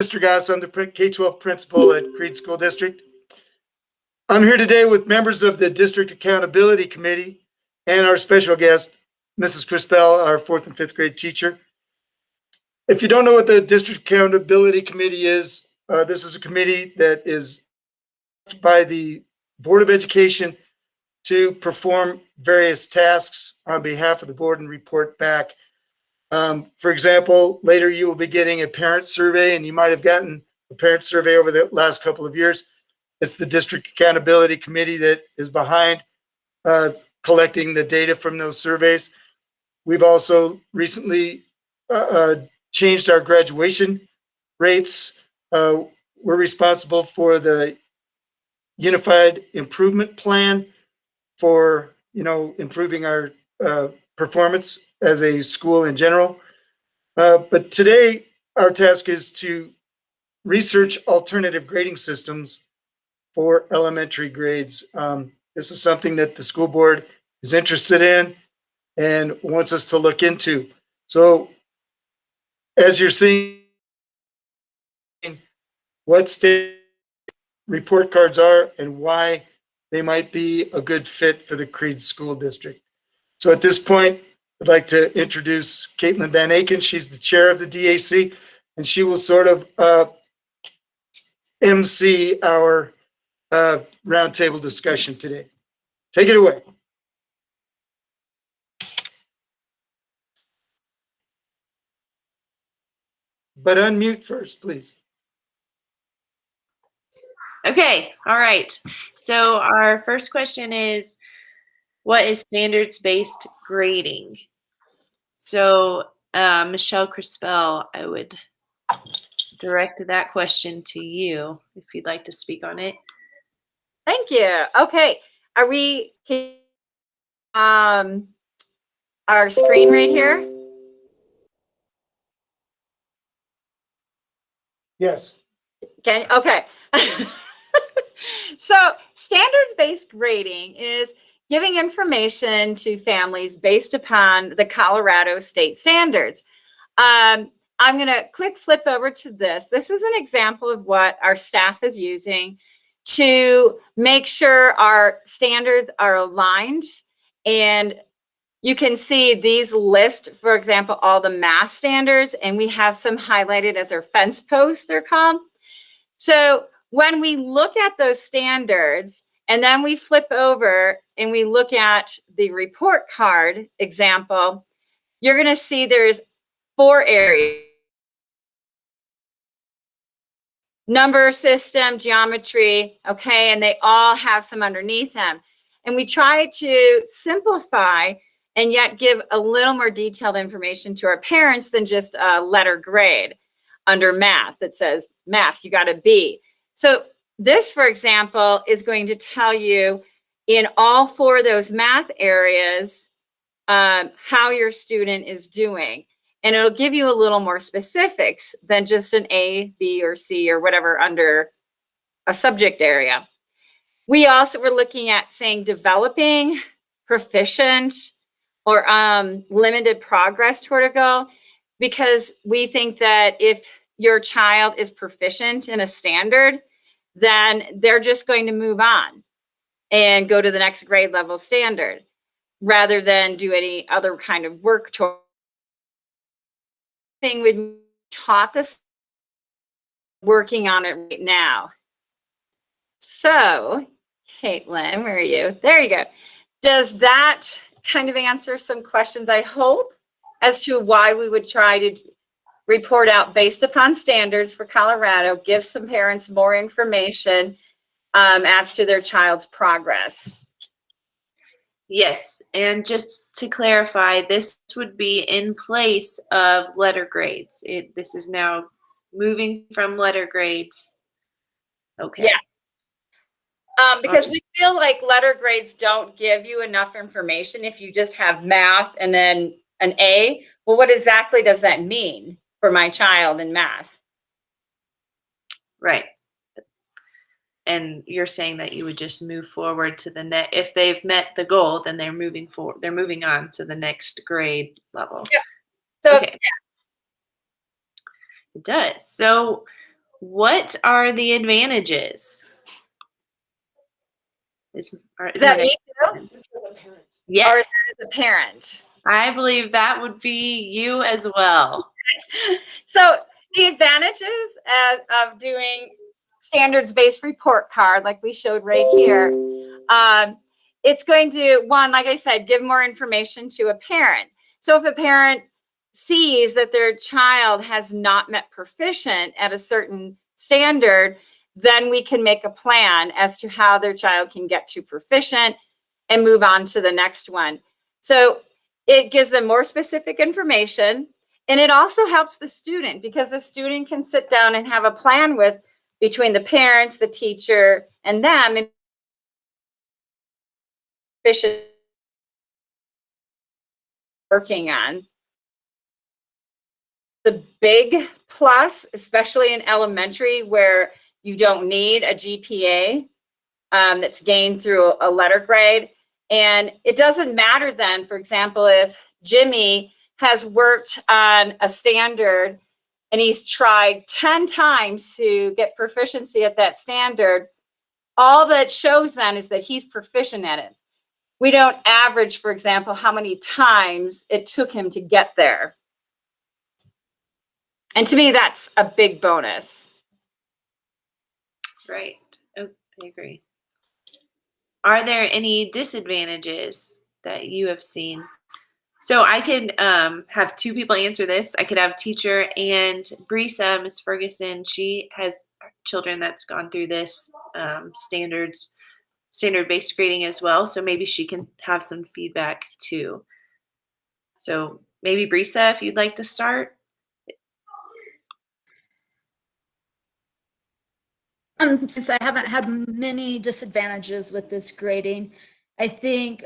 Mr. Goss, I'm the K-12 principal at Creede School District. I'm here today with members of the District Accountability Committee and our special guest, Mrs. Crispell, our 4th and 5th grade teacher. If you don't know what the District Accountability Committee is, this is a committee that is by the Board of Education to perform various tasks on behalf of the board and report back. For example, later you will be getting a parent survey, and you might have gotten a parent survey over the last couple of years. It's the District Accountability Committee that is behind collecting the data from those surveys. We've also recently changed our graduation rates. We're responsible for the Unified Improvement Plan for improving our performance as a school in general. But today, our task is to research alternative grading systems for elementary grades. This is something that the school board is interested in and wants us to look into. So as you're seeing what state report cards are and why they might be a good fit for the Creede School District. So at this point, I'd like to introduce Caitlin Van Aken. She's the chair of the DAC, and she will sort of MC our roundtable discussion today. Take it away. But unmute first, please. Okay, all right. So our first question is, what is standards-based grading? So Michelle Crispell, I would direct that question to you if you'd like to speak on it. Thank you. Okay, are we our screen right here? Yes. Okay. So standards-based grading is giving information to families based upon the Colorado state standards. I'm going to quick flip over to this. This is an example of what our staff is using to make sure our standards are aligned. And you can see these list, for example, all the math standards, and we have some highlighted as our fence posts, they're called. So when we look at those standards, and then we flip over and we look at the report card example, you're going to see there's 4 areas: number system, geometry, okay, and they all have some underneath them. And we try to simplify and yet give a little more detailed information to our parents than just a letter grade under math that says, math, you got a B. So this, for example, is going to tell you in all 4 of those math areas how your student is doing. And it'll give you a little more specifics than just an A, B, or C, or whatever under a subject area. We also were looking at saying developing, proficient, or limited progress toward a goal, because we think that if your child is proficient in a standard, then they're just going to move on and go to the next grade level standard rather than do any other kind of work toward thing we taught this, working on it right now. So, Caitlin, where are you? There you go. Does that kind of answer some questions, I hope, as to why we would try to report out based upon standards for Colorado, give some parents more information as to their child's progress? Yes, and just to clarify, this would be in place of letter grades. This is now moving from letter grades. Okay. Yeah. Because we feel like letter grades don't give you enough information if you just have math and then an A. Well, what exactly does that mean for my child in math? Right. And you're saying that you would just move forward to the next, if they've met the goal, then they're moving forward, they're moving on to the next grade level. Yeah. So okay. Yeah. It does. So what are the advantages? Is my that next me too? question. Or Yes, is that as a parent? I believe that would be you as well. So the advantages of doing standards-based report card, like we showed right here, it's going to, one, like I said, give more information to a parent. So if a parent sees that their child has not met proficient at a certain standard, then we can make a plan as to how their child can get to proficient and move on to the next one. So it gives them more specific information. And it also helps the student because the student can sit down and have a plan with between the parents, the teacher, and them. And working on. The big plus, especially in elementary where you don't need a GPA that's gained through a letter grade. And it doesn't matter then, for example, if Jimmy has worked on a standard and he's tried 10 times to get proficiency at that standard, all that shows then is that he's proficient at it. We don't average, for example, how many times it took him to get there. And to me, that's a big bonus. Right. Oh, I agree. Are there any disadvantages that you have seen? So I could have two people answer this. I could have teacher and Brisa, Miss Ferguson. She has children that's gone through this standard-based grading as well. So maybe she can have some feedback too. So maybe Brisa, if you'd like to start. Since I haven't had many disadvantages with this grading, I think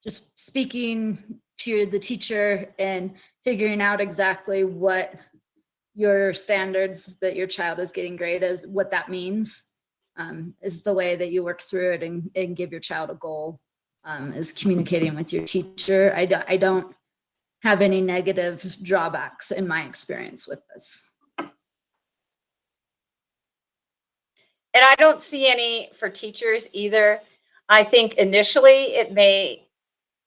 just speaking to the teacher and figuring out exactly what your standards that your child is getting graded is, what that means, is the way that you work through it and give your child a goal, is communicating with your teacher. I don't have any negative drawbacks in my experience with this. And I don't see any for teachers either. I think initially it may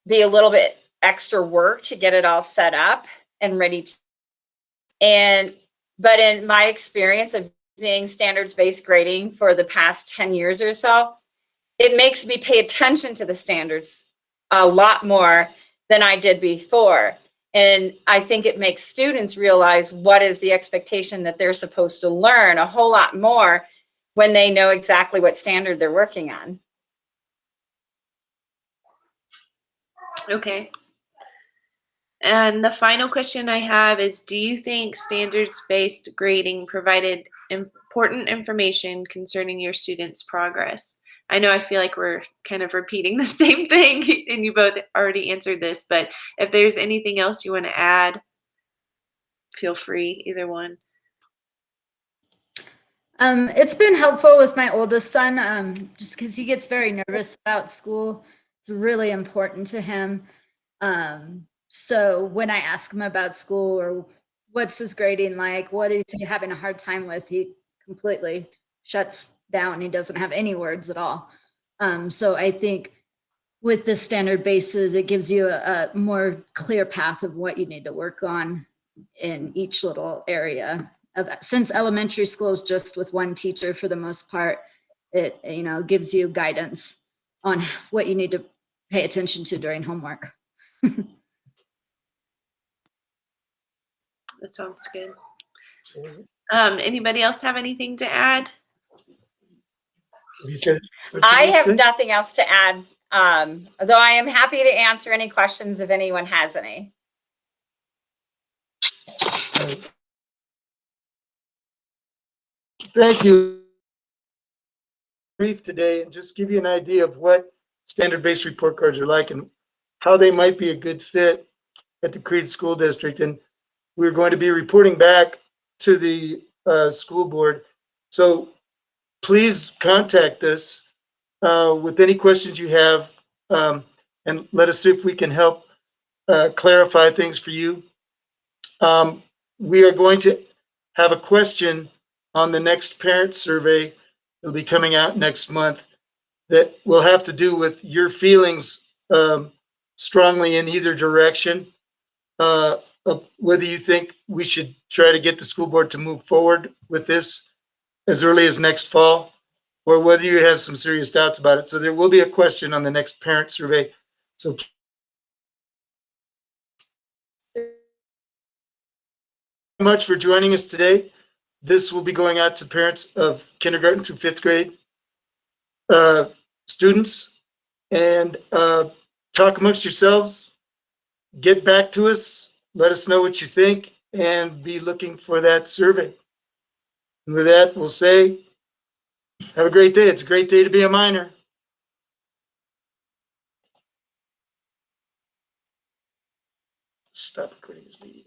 be a little bit extra work to get it all set up and ready to, but in my experience of using standards-based grading for the past 10 years or so, it makes me pay attention to the standards a lot more than I did before. And I think it makes students realize what is the expectation that they're supposed to learn a whole lot more when they know exactly what standard they're working on. Okay. And the final question I have is, do you think standards-based grading provided important information concerning your students' progress? I know I feel like we're kind of repeating the same thing and you both already answered this, but if there's anything else you want to add, feel free, either one. It's been helpful with my oldest son, just because he gets very nervous about school. It's really important to him. So when I ask him about school or what's his grading like, what is he having a hard time with, he completely shuts down. He doesn't have any words at all. So I think with the standard bases, it gives you a more clear path of what you need to work on in each little area. Since elementary school is just with one teacher for the most part, it gives you guidance on what you need to pay attention to during homework. That sounds good. Anybody else have anything to add? I have nothing else to add, though I am happy to answer any questions if anyone has any. Thank you. Brief today and just give you an idea of what standard-based report cards are like and how they might be a good fit at the Creede School District. And we're going to be reporting back to the school board. So please contact us with any questions you have, and let us see if we can help clarify things for you. We are going to have a question on the next parent survey. It'll be coming out next month, that will have to do with your feelings strongly in either direction, of whether you think we should try to get the school board to move forward with this as early as next fall, or whether you have some serious doubts about it. So there will be a question on the next parent survey. So much for joining us today. This will be going out to parents of kindergarten through 5th grade students, and talk amongst yourselves, get back to us, let us know what you think, and be looking for that survey. And with that, we'll say, have a great day. It's a great day to be a minor.